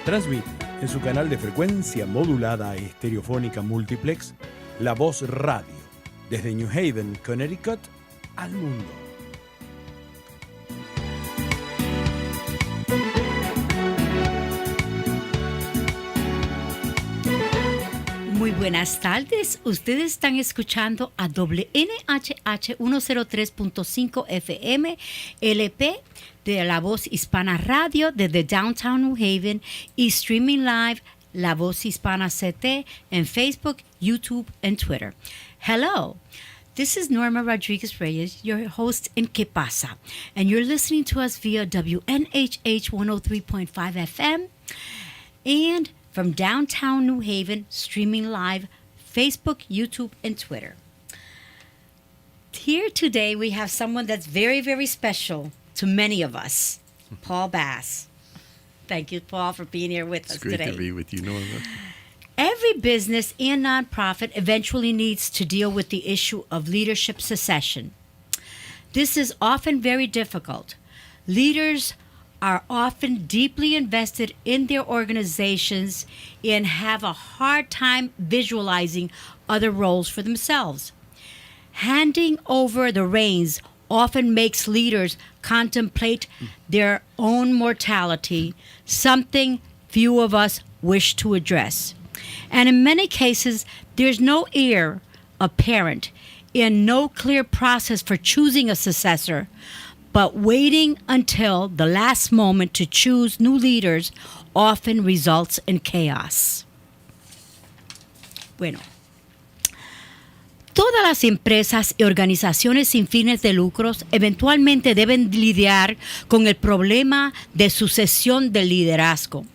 Transmite en su canal de frecuencia modulada e estereofónica multiplex La Voz Radio, desde New Haven, Connecticut, al mundo. Muy buenas tardes, ustedes están escuchando a WNHH 103.5 FM LP de La Voz Hispana Radio desde Downtown New Haven y streaming live La Voz Hispana CT en Facebook, YouTube, and Twitter. Hello, this is Norma Rodríguez-Reyes, your host in K-PASA, and you're listening to us via WNHH 103.5 FM and from downtown New Haven, streaming live, Facebook, YouTube, and Twitter. Here today we have someone that's very, very special to many of us, Paul Bass. Thank you, Paul, for being here with us today. It's great to be with you, Norma. Every business and nonprofit eventually needs to deal with the issue of leadership succession. This is often very difficult. Leaders are often deeply invested in their organizations and have a hard time visualizing other roles for themselves. Handing over the reins often makes leaders contemplate their own mortality, something few of us wish to address. And in many cases, there's no heir apparent and no clear process for choosing a successor, but waiting until the last moment to choose new leaders often results in chaos. Bueno, todas las empresas y organizaciones sin fines de lucros eventualmente deben lidiar con el problema de sucesión del liderazgo.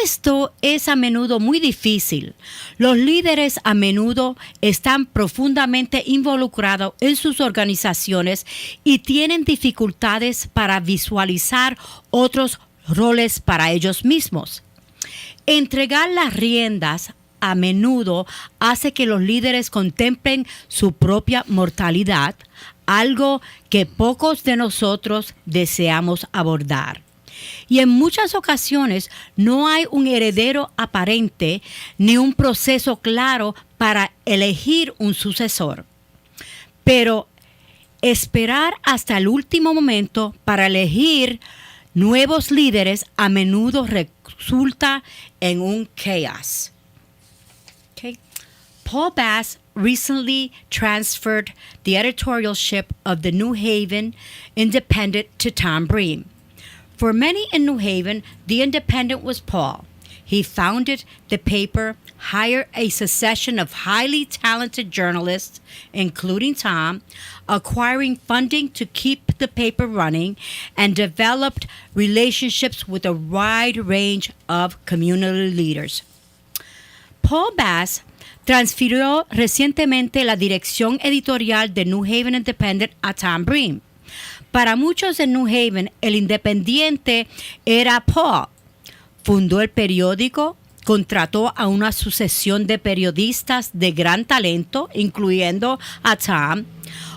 Esto es a menudo muy difícil. Los líderes a menudo están profundamente involucrados en sus organizaciones y tienen dificultades para visualizar otros roles para ellos mismos. Entregar las riendas a menudo hace que los líderes contemplen su propia mortalidad, algo que pocos de nosotros deseamos abordar. Y en muchas ocasiones no hay un heredero aparente ni un proceso claro para elegir un sucesor. Pero esperar hasta el último momento para elegir nuevos líderes a menudo resulta en un chaos. Okay. Paul Bass recently transferred the editorialship of the New Haven Independent to Tom Bream. For many in New Haven, the Independent was Paul. He founded the paper, hired a succession of highly talented journalists, including Tom, acquiring funding to keep the paper running, and developed relationships with a wide range of community leaders. Paul Bass transfirió recientemente la dirección editorial de New Haven Independent a Tom Bream. Para muchos en New Haven, el Independiente era Paul. Fundó el periódico, contrató a una sucesión de periodistas de gran talento, incluyendo a Tom,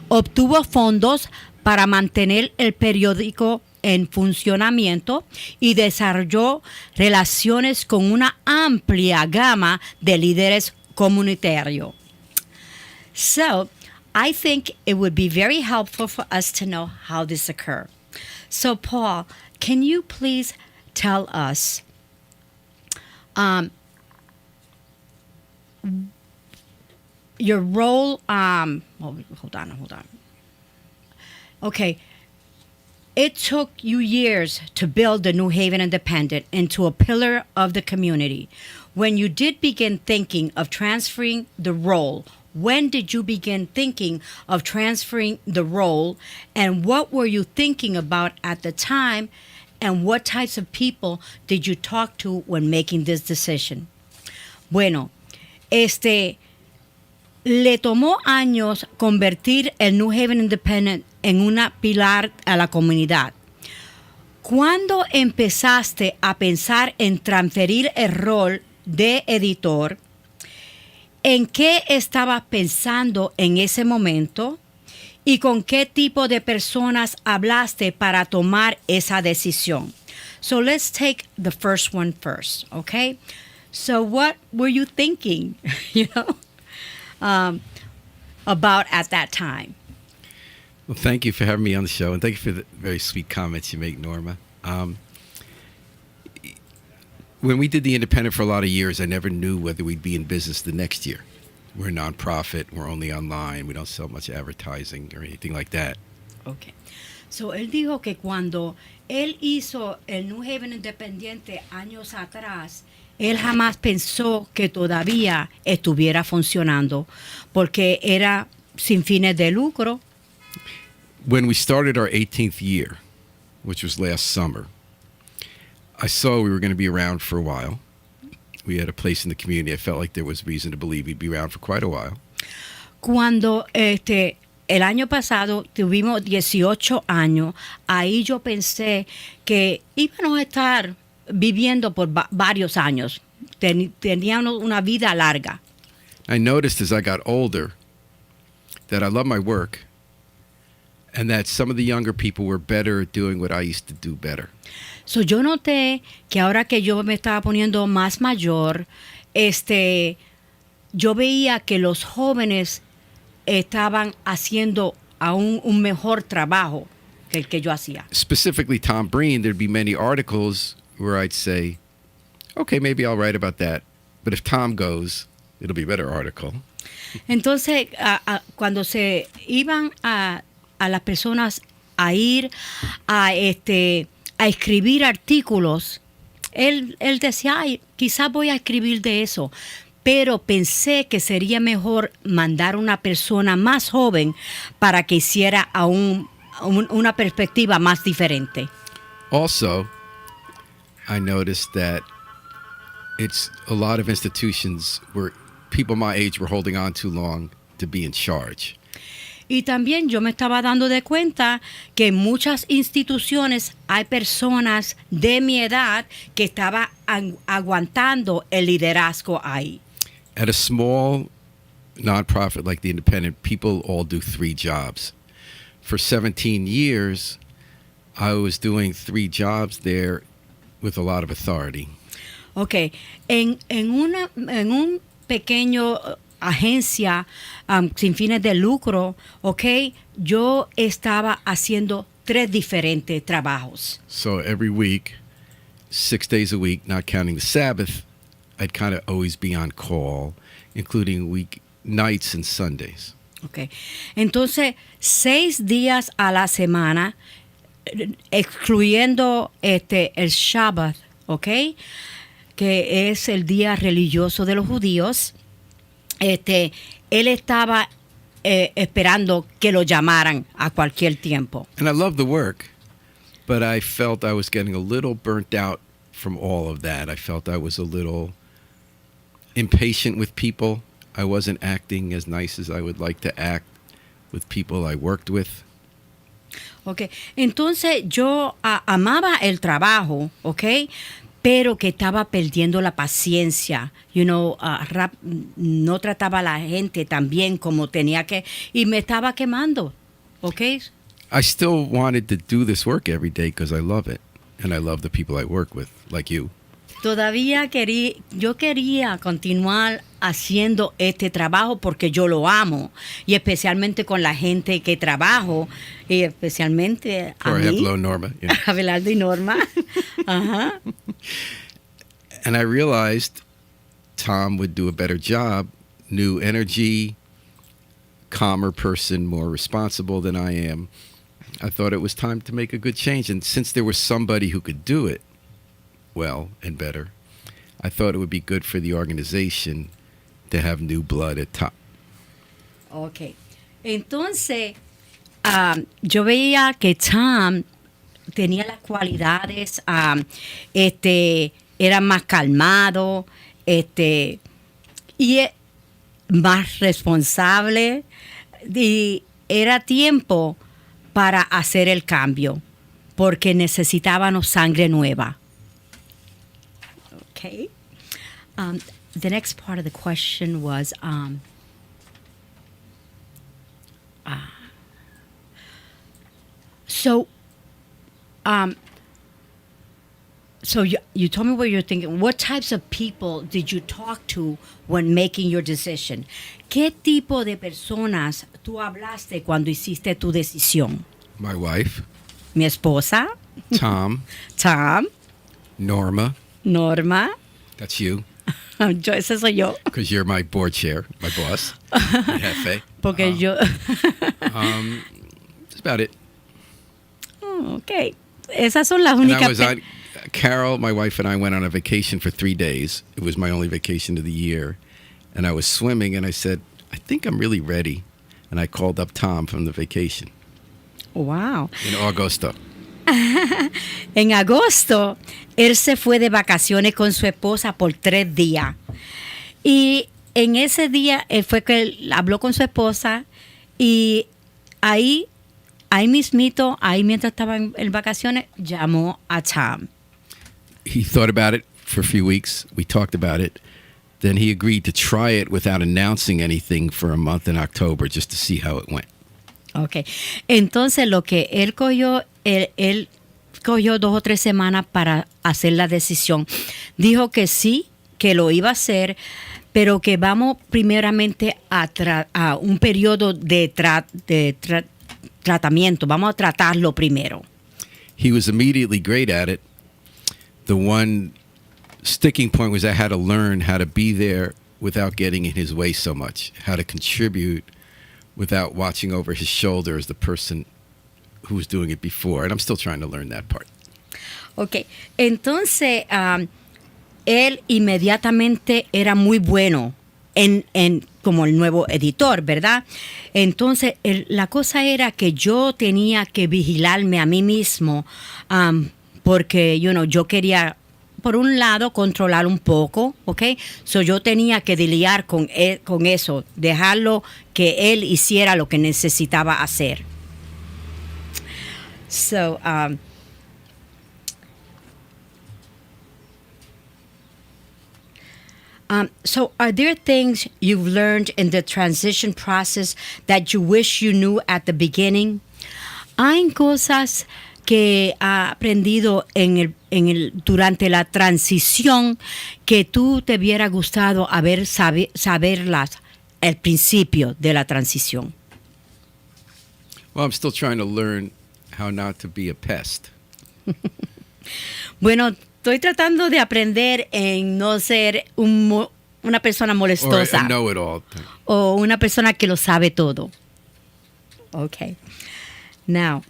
obtuvo fondos para mantener el periódico en funcionamiento y desarrolló relaciones con una amplia gama de líderes comunitarios. So, I think it would be very helpful for us to know how this occurred. So, Paul, can you please tell us your role? Hold on. Okay. It took you years to build the New Haven Independent into a pillar of the community. When you did begin thinking of transferring the role, when did you begin thinking of transferring the role, and what were you thinking about at the time, and what types of people did you talk to when making this decision? Bueno, le tomó años convertir el New Haven Independent en una pilar a la comunidad. ¿Cuándo empezaste a pensar en transferir el rol de editor? ¿En qué estabas pensando en ese momento? ¿Y con qué tipo de personas hablaste para tomar esa decisión? So let's take the first one first, okay? So what were you thinking, about at that time? Well, thank you for having me on the show, and thank you for the very sweet comments you make, Norma. When we did the independent for a lot of years, I never knew whether we'd be in business the next year. We're a nonprofit, we're only online, we don't sell much advertising or anything like that. Okay. So él dijo que cuando él hizo el New Haven Independiente años atrás, él jamás pensó que todavía estuviera funcionando porque era sin fines de lucro. When we started our 18th year, which was last summer, I saw we were going to be around for a while. We had a place in the community. I felt like there was reason to believe we'd be around for quite a while. Cuando el año pasado tuvimos 18 años, ahí yo pensé que íbamos a estar viviendo por varios años. Teníamos una vida larga. I noticed as I got older that I love my work and that some of the younger people were better at doing what I used to do better. So yo noté que ahora que yo me estaba poniendo más mayor, yo veía que los jóvenes estaban haciendo aún un mejor trabajo que el que yo hacía. Specifically Tom Breen, there'd be many articles where I'd say, okay, maybe I'll write about that. But if Tom goes, it'll be a better article. Entonces, cuando se iban a las personas a ir a escribir artículos, él decía, ay, quizás voy a escribir de eso. Pero pensé que sería mejor mandar una persona más joven para que hiciera una perspectiva más diferente. Also, I noticed that it's a lot of institutions where people my age were holding on too long to be in charge. Y también yo me estaba dando de cuenta que en muchas instituciones hay personas de mi edad que estaban aguantando el liderazgo ahí. At a small nonprofit like the Independent, people all do 3 jobs. For 17 years, I was doing 3 jobs there with a lot of authority. Okay, en un pequeño agencia sin fines de lucro, okay, yo estaba haciendo 3 diferentes trabajos. So every week, 6 days a week, not counting the Sabbath, I'd kind of always be on call, including weeknights and Sundays. Okay. Entonces, 6 días a la semana, excluyendo el Shabbat, okay, que es el día religioso de los judíos. Él estaba esperando que lo llamaran a cualquier tiempo. And I love the work, but I felt I was getting a little burnt out from all of that. I felt I was a little impatient with people. I wasn't acting as nice as I would like to act with people I worked with. Okay. Entonces yo amaba el trabajo, okay, pero que estaba perdiendo la paciencia, no trataba a la gente tan bien como tenía que, y me estaba quemando, okay. I still wanted to do this work every day because I love it, and I love the people I work with, like you. Todavía yo quería continuar haciendo este trabajo porque yo lo amo, y especialmente con la gente que trabajo, y especialmente a mí, Hello, Norma. Yeah. Abelardo y Norma. Ajá. And I realized Tom would do a better job, new energy, calmer person, more responsible than I am. I thought it was time to make a good change. And since there was somebody who could do it well and better, I thought it would be good for the organization to have new blood at top. Okay. Entonces, yo veía que Tom tenía las cualidades, era más calmado, y más responsable, y era tiempo para hacer el cambio, porque necesitábamos sangre nueva. Okay. The next part of the question was, So you told me what you're thinking. What types of people did you talk to when making your decision? ¿Qué tipo de personas tú hablaste cuando hiciste tu decisión? My wife, Mi esposa, Tom, Tom, Norma. Norma. That's you, Ese soy yo. because you're my board chair, my boss, my jefe. Porque yo... That's about it. Oh, ok. Esas son las And I únicas... was on, Carol, my wife, and I went on a vacation for 3 days. It was my only vacation of the year. And I was swimming, and I said, I think I'm really ready. And I called up Tom from the vacation Wow. in Augusto. En agosto, él se fue de vacaciones con su esposa por 3 días. Y en ese día, él fue que él habló con su esposa y ahí mismito, ahí mientras estaba en vacaciones, llamó a Tom. He thought about it for a few weeks. We talked about it. Then he agreed to try it without announcing anything for a month in October just to see how it went. Ok. Entonces, lo que él cogió 2 o 3 semanas para hacer la decisión. Dijo que sí, que lo iba a hacer, pero que vamos primeramente a un periodo de tratamiento. Vamos a tratarlo primero. He was immediately great at it. The one sticking point was I had to learn how to be there without getting in his way so much, how to contribute without watching over his shoulder as the person who was doing it before. And I'm still trying to learn that part. Ok, entonces él inmediatamente era muy bueno en como el nuevo editor, ¿verdad? Entonces la cosa era que yo tenía que vigilarme a mí mismo porque yo quería, por un lado, controlar un poco, ¿ok? So yo tenía que lidiar con eso, dejarlo que él hiciera lo que necesitaba hacer. So, so are there things you've learned in the transition process that you wish you knew at the beginning? Hay cosas que ha aprendido durante la transición que tú te hubiera gustado saberlas al principio de la transición. Well, I'm still trying to learn how not to be a pest. Bueno, estoy tratando de aprender en no ser una persona Or molestosa a know-it-all. o una persona que lo sabe todo. Okay. Now,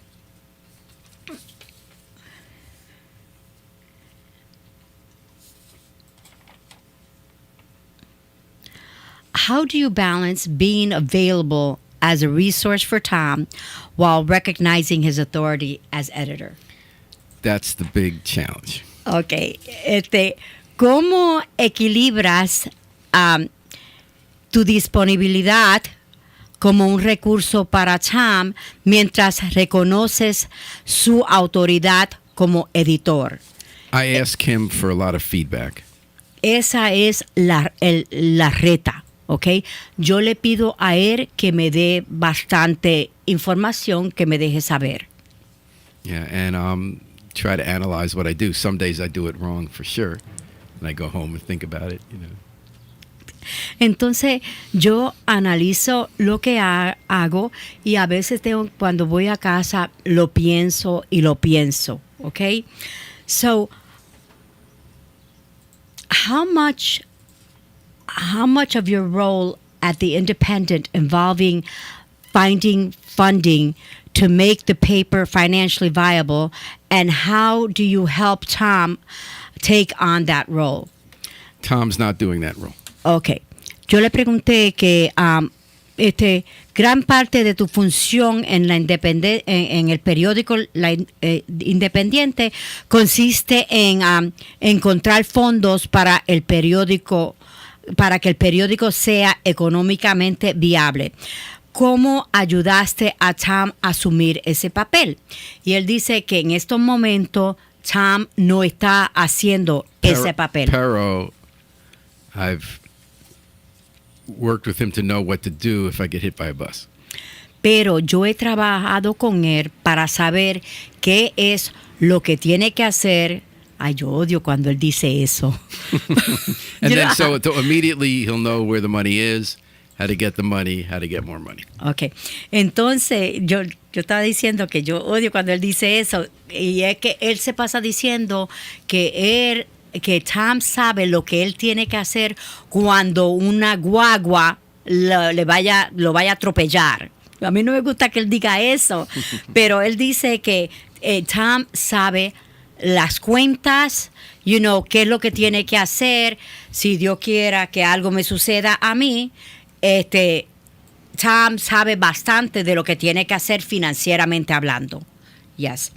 how do you balance being available as a resource for Tom while recognizing his authority as editor? That's the big challenge. Okay. ¿Cómo equilibras tu disponibilidad como un recurso para Tom mientras reconoces su autoridad como editor? I ask him for a lot of feedback. Esa es la reta, ¿ok? Yo le pido a él que me dé bastante información, que me deje saber. Yeah, and try to analyze what I do. Some days I do it wrong for sure, and I go home and think about it. Entonces yo analizo lo que hago y a veces cuando voy a casa lo pienso, ¿ok? So, how much of your role at the Independent involving finding funding to make the paper financially viable, and how do you help Tom take on that role? Tom's not doing that role. Okay. Yo le pregunté que gran parte de tu función en en el periódico Independiente consiste en encontrar fondos para el periódico, para que el periódico sea económicamente viable. ¿Cómo ayudaste a Tom a asumir ese papel? Y él dice que en estos momentos Tom no está haciendo ese papel. Pero, I've worked with him to know what to do if I get hit by a bus. Pero yo he trabajado con él para saber qué es lo que tiene que hacer Ay, yo odio cuando él dice eso. And then so immediately he'll know where the money is, how to get the money, how to get more money. Ok, entonces yo estaba diciendo que yo odio cuando él dice eso, y es que él se pasa diciendo que Tom sabe lo que él tiene que hacer cuando una guagua lo vaya a atropellar. A mí no me gusta que él diga eso, pero él dice que Tom sabe las cuentas, qué es lo que tiene que hacer. Si Dios quiera que algo me suceda a mí, Tom sabe bastante de lo que tiene que hacer financieramente hablando. Yes.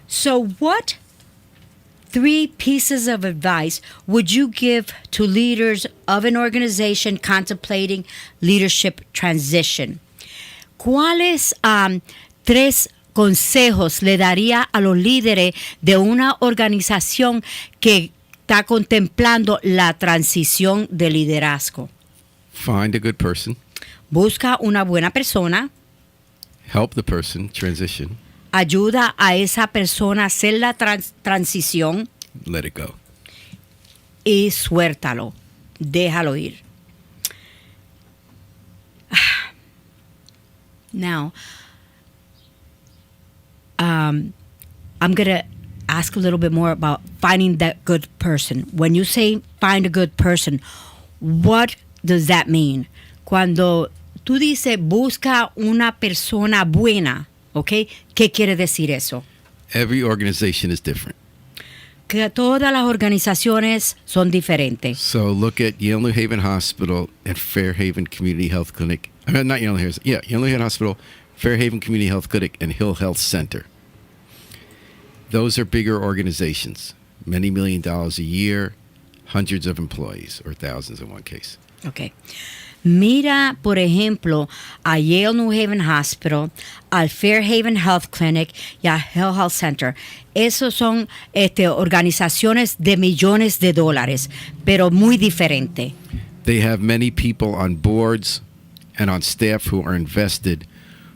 So what 3 pieces of advice would you give to leaders of an organization contemplating leadership transition? ¿Cuáles 3 consejos le daría a los líderes de una organización que está contemplando la transición de liderazgo? Find a good person. Busca una buena persona. Help the person transition. Ayuda a esa persona a hacer la transición. Let it go. Y suéltalo. Déjalo ir. Now, I'm going to ask a little bit more about finding that good person. When you say find a good person, what does that mean? Cuando tú dices busca una persona buena, ¿ok? ¿Qué quiere decir eso? Every organization is different. Que todas las organizaciones son diferentes. So look at Yale New Haven Hospital and Fairhaven Community Health Clinic. I mean, not Yale New Haven. Yeah, Yale New Haven Hospital, Fairhaven Community Health Clinic, and Hill Health Center. Those are bigger organizations. Many $1 million a year, hundreds of employees, or thousands in one case. Okay. Mira, por ejemplo, a Yale New Haven Hospital, al Fairhaven Health Clinic y a Hill Health Center. Esos son organizaciones de millones de dólares, pero muy diferentes. They have many people on boards and on staff who are invested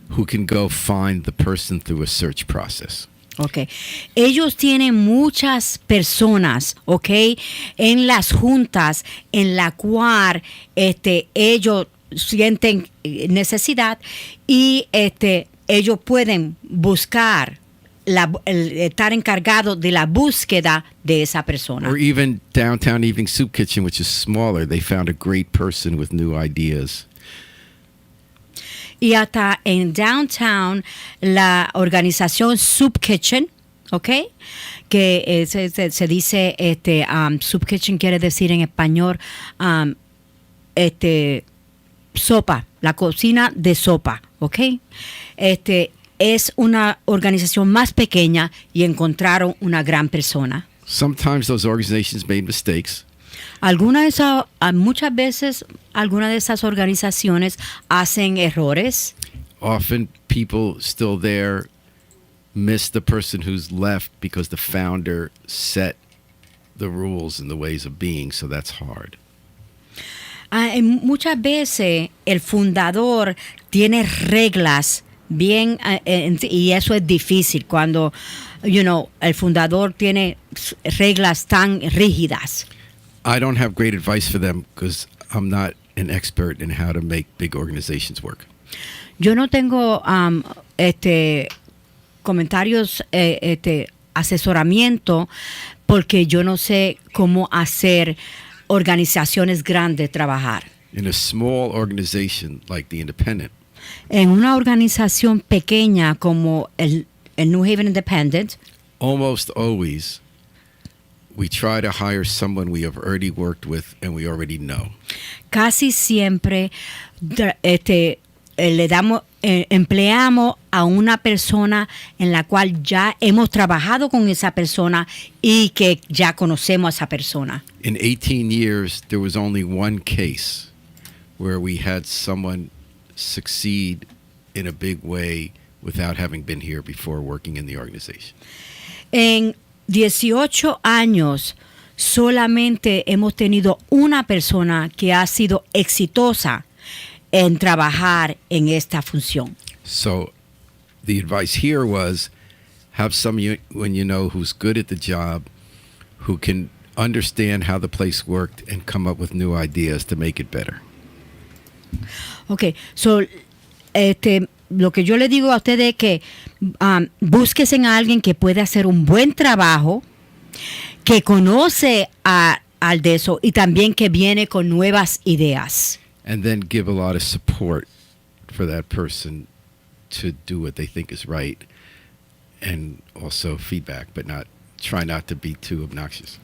who can go find the person through a search process. Okay. Ellos tienen muchas personas, okay, en las juntas en la cual ellos sienten necesidad y ellos pueden buscar estar encargados de la búsqueda de esa persona. Or even Downtown Evening Soup Kitchen, which is smaller, they found a great person with new ideas. Y hasta en Downtown, la organización Soup Kitchen, ¿ok? Que se dice, Soup Kitchen quiere decir en español, sopa, la cocina de sopa, ¿ok? Es una organización más pequeña y encontraron una gran persona. Sometimes those organizations made mistakes. Muchas veces algunas de esas organizaciones hacen errores. Often people still there miss the person who's left because the founder set the rules and the ways of being, so that's hard. Muchas veces el fundador tiene reglas bien y eso es difícil cuando el fundador tiene reglas tan rígidas. I don't have great advice for them because I'm not an expert in how to make big organizations work. Yo no tengo comentarios, asesoramiento, porque yo no sé cómo hacer organizaciones grandes trabajar. In a small organization like the Independent, en una organización pequeña como el New Haven Independent, almost always we try to hire someone we have already worked with and we already know. Casi siempre empleamos a una persona en la cual ya hemos trabajado con esa persona y que ya conocemos a esa persona. In 18 years, there was only one case where we had someone succeed in a big way without having been here before working in the organization. En 18 años solamente hemos tenido una persona que ha sido exitosa en trabajar en esta función. So the advice here was Have someone you know who's good at the job, who can understand how the place worked and come up with new ideas to make it better. Okay, so lo que yo le digo a ustedes es que búsquese en alguien que pueda hacer un buen trabajo, que conoce al de eso y también que viene con nuevas ideas. And then give a lot of support for that person to do what they think is right, and also feedback, but try not to be too obnoxious.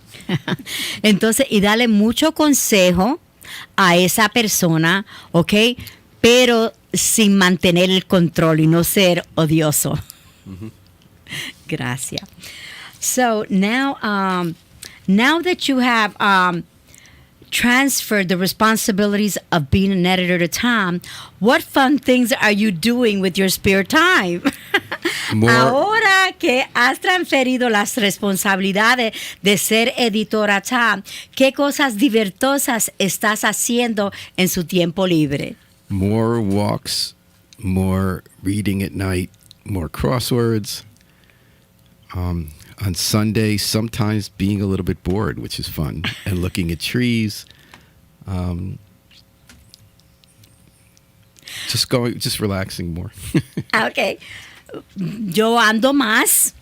Entonces, y darle mucho consejo a esa persona, ¿ok? Pero sin mantener el control y no ser odioso. Mm-hmm. Gracias. So now that you have transferred the responsibilities of being an editor to Tom, what fun things are you doing with your spare time? Ahora que has transferido las responsabilidades de ser editor a Tom, ¿qué cosas divertosas estás haciendo en su tiempo libre? More walks, more reading at night, more crosswords. On Sunday, sometimes being a little bit bored, which is fun, and looking at trees. Just relaxing more. Okay. Yo ando más.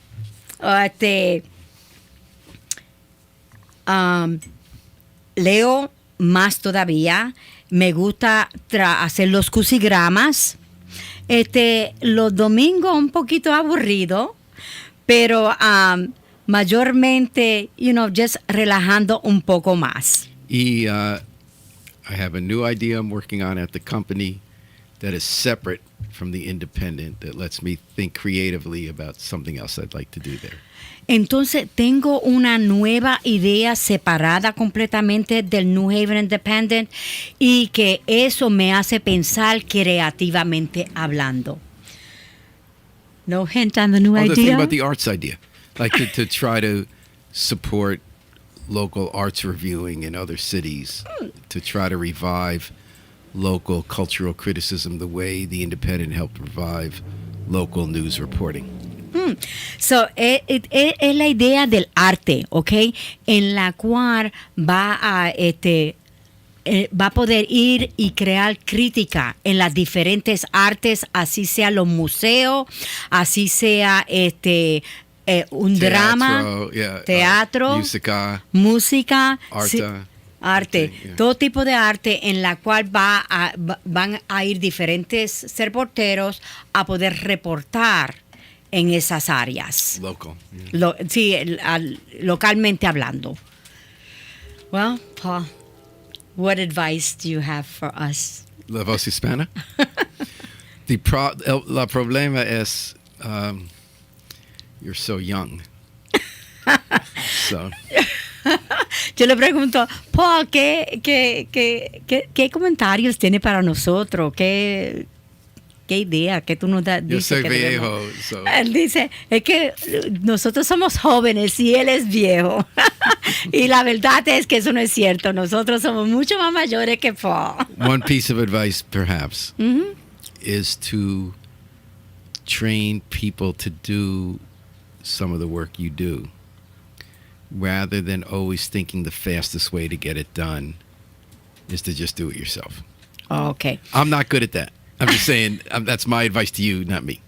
Leo más todavía. Me gusta hacer los crucigramas. Los domingos un poquito aburrido, pero mayormente, just relajando un poco más. I have a new idea I'm working on at the company that is separate from the independent, that lets me think creatively about something else I'd like to do there. Entonces, tengo una nueva idea separada completamente del New Haven Independent y que eso me hace pensar creativamente hablando. No hint on the new idea? The thing about the arts idea, like to try to support local arts reviewing in other cities, to try to revive local cultural criticism the way the Independent helped revive local news reporting. So, es la idea del arte, ¿ok? En la cual va a poder ir y crear crítica en las diferentes artes, así sea los museos, así sea un drama, teatro, música, arte, yeah. Todo tipo de arte en la cual van a ir diferentes reporteros a poder reportar en esas áreas. Local. Yeah. Localmente hablando. Well, Paul, what advice do you have for us? La voz hispana? La problema es you're so young. So. Yo le pregunto, Paul, ¿qué comentarios tiene para nosotros? ¿Qué idea que tú nos das? Yo soy viejo. So. Él dice, es que nosotros somos jóvenes y él es viejo. Y la verdad es que eso no es cierto. Nosotros somos mucho más mayores que Paul. One piece of advice, perhaps, is to train people to do some of the work you do, rather than always thinking the fastest way to get it done is to just do it yourself. Okay. I'm not good at that. I'm just saying, that's my advice to you, not me.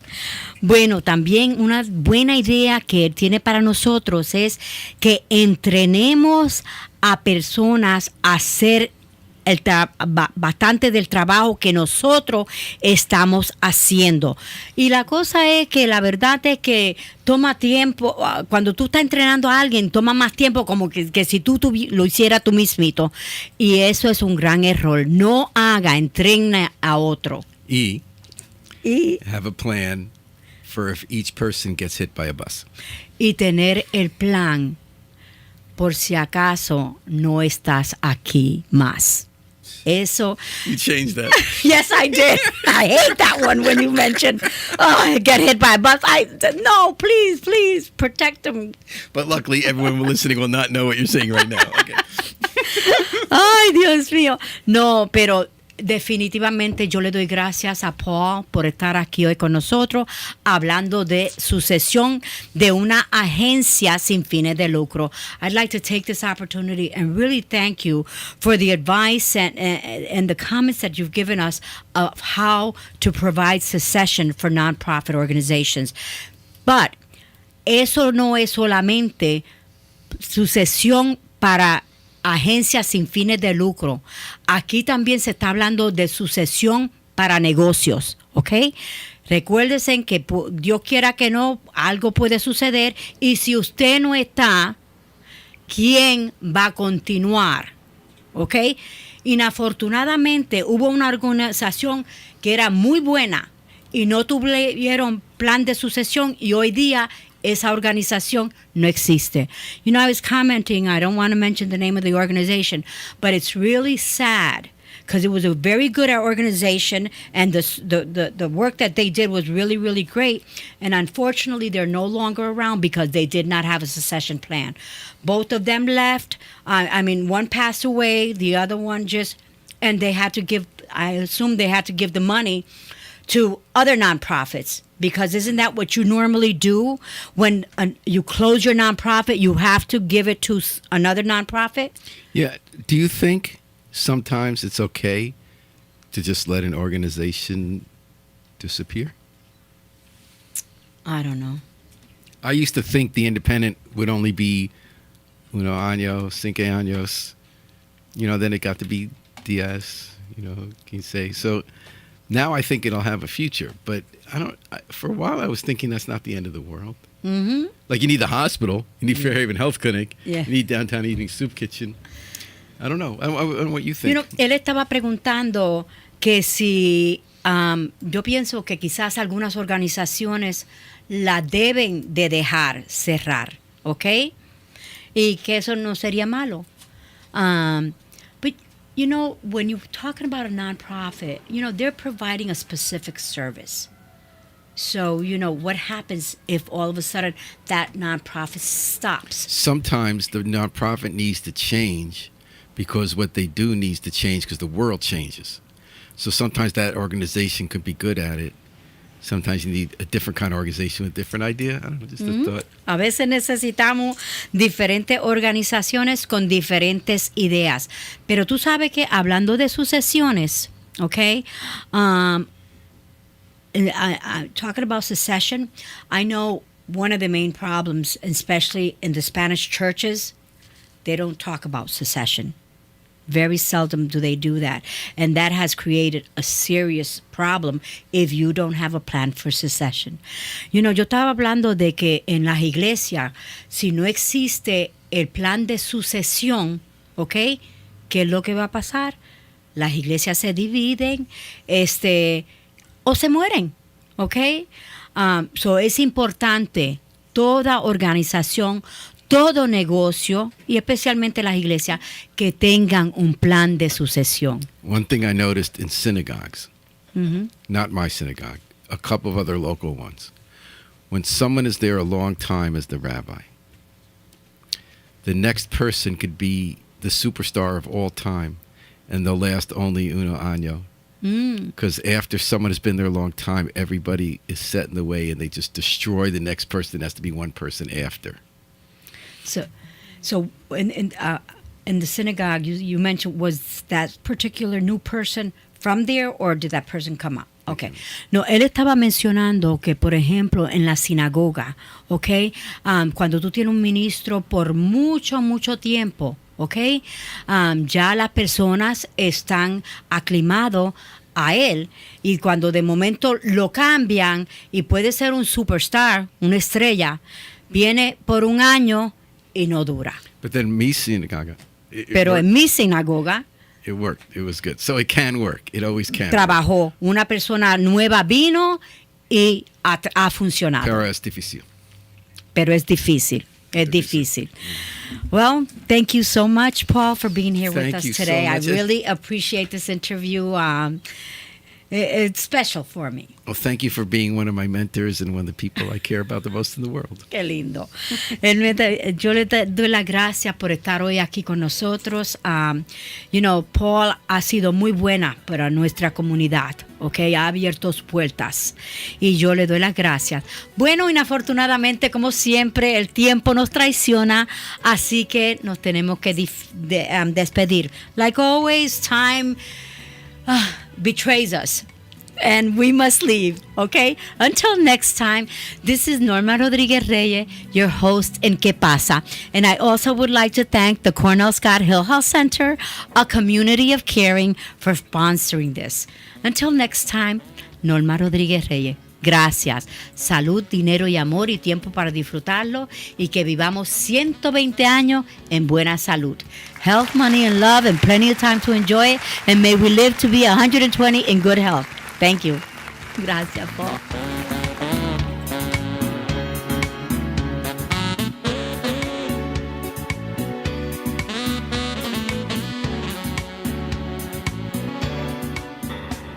Bueno, también una buena idea que él tiene para nosotros es que entrenemos a personas a hacer bastante del trabajo que nosotros estamos haciendo. Y la cosa es que la verdad es que toma tiempo. Cuando tú estás entrenando a alguien, toma más tiempo como que si tú lo hicieras tú mismito. Y eso es un gran error. No entrena a otro. Y have a plan for if each person gets hit by a bus. Y tener el plan por si acaso no estás aquí más. Eso. You changed that. Yes, I did. I hate that one when you mentioned, I get hit by a bus. No, please, protect them. But luckily, everyone listening will not know what you're saying right now. Okay. Ay, Dios mío. No, pero definitivamente yo le doy gracias a Paul por estar aquí hoy con nosotros hablando de sucesión de una agencia sin fines de lucro. I'd like to take this opportunity and really thank you for the advice and the comments that you've given us of how to provide succession for nonprofit organizations. But eso no es solamente sucesión para agencias sin fines de lucro. Aquí también se está hablando de sucesión para negocios, ¿ok? Recuérdense que Dios quiera que no, algo puede suceder y si usted no está, ¿quién va a continuar? ¿Ok? Inafortunadamente hubo una organización que era muy buena y no tuvieron plan de sucesión y hoy día esa organización no existe. You know, I was commenting, I don't want to mention the name of the organization, but it's really sad because it was a very good organization and the work that they did was really, really great. And unfortunately, they're no longer around because they did not have a succession plan. Both of them left. I mean, one passed away, the other one and they had to give, I assume they had to give the money to other nonprofits. Because isn't that what you normally do when you close your nonprofit? You have to give it to another nonprofit? Yeah. Do you think sometimes it's okay to just let an organization disappear? I don't know. I used to think the independent would only be años, 5 años. Then it got to be 10, quince. So now I think it'll have a future, but for a while I was thinking that's not the end of the world. Mm-hmm. Like you need the hospital, you need Fairhaven Health Clinic, yeah. You need Downtown Evening Soup Kitchen. I don't know. I don't know what you think. Él estaba preguntando que si yo pienso que quizás algunas organizaciones la deben de dejar cerrar, ¿ok? Y que eso no sería malo. But when you're talking about a nonprofit, they're providing a specific service. So, what happens if all of a sudden that nonprofit stops? Sometimes the nonprofit needs to change because what they do needs to change because the world changes. So sometimes that organization could be good at it. Sometimes you need a different kind of organization with a different idea. I don't know, just a thought. A veces necesitamos diferentes organizaciones con diferentes ideas. Pero tú sabes que hablando de sucesiones, okay, talking about succession, I know one of the main problems, especially in the Spanish churches, they don't talk about succession. Very seldom do they do that. And that has created a serious problem if you don't have a plan for succession. Yo estaba hablando de que en las iglesias, si no existe el plan de sucesión, ¿ok? ¿Qué es lo que va a pasar? Las iglesias se dividen, o se mueren, ¿ok? So es importante toda organización, todo negocio y especialmente las iglesias que tengan un plan de sucesión. One thing I noticed in synagogues, not my synagogue, a couple of other local ones, when someone is there a long time as the rabbi, the next person could be the superstar of all time and they'll last only uno año. Because after someone has been there a long time, everybody is set in the way and they just destroy the next person. There has to be one person after. So in the synagogue, you mentioned, was that particular new person from there or did that person come up? Okay. No, él estaba mencionando que, por ejemplo, en la sinagoga, okay, cuando tú tienes un ministro por mucho, mucho tiempo, okay, ya las personas están aclimados a él y cuando de momento lo cambian y puede ser un superstar, una estrella, viene por un año y no dura. But then mi synagogue, pero en mi sinagoga it worked. It was good. So it can work. It always can. Trabajó. Una persona nueva vino y ha funcionado. Pero es difícil. Pero es difícil. Es difícil. Well, thank you so much, Paul, for being here with us today. I really appreciate this interview. It's special for me. Well, thank you for being one of my mentors and one of the people I care about the most in the world. Qué lindo. Yo le doy las gracias por estar hoy aquí con nosotros. Paul ha sido muy buena para nuestra comunidad, ¿ok? Ha abierto puertas y yo le doy las gracias. Bueno, inafortunadamente, como siempre, el tiempo nos traiciona, así que nos tenemos que despedir. Like always, time betrays us. And we must leave, okay? Until next time, this is Norma Rodríguez-Reyes, your host in K-PASA. And I also would like to thank the Cornell Scott Hill Health Center, a community of caring, for sponsoring this. Until next time, Norma Rodríguez-Reyes. Gracias. Salud, dinero y amor y tiempo para disfrutarlo y que vivamos 120 años en buena salud. Health, money, and love, and plenty of time to enjoy it. And may we live to be 120 in good health. Thank you. Gracias, Paul.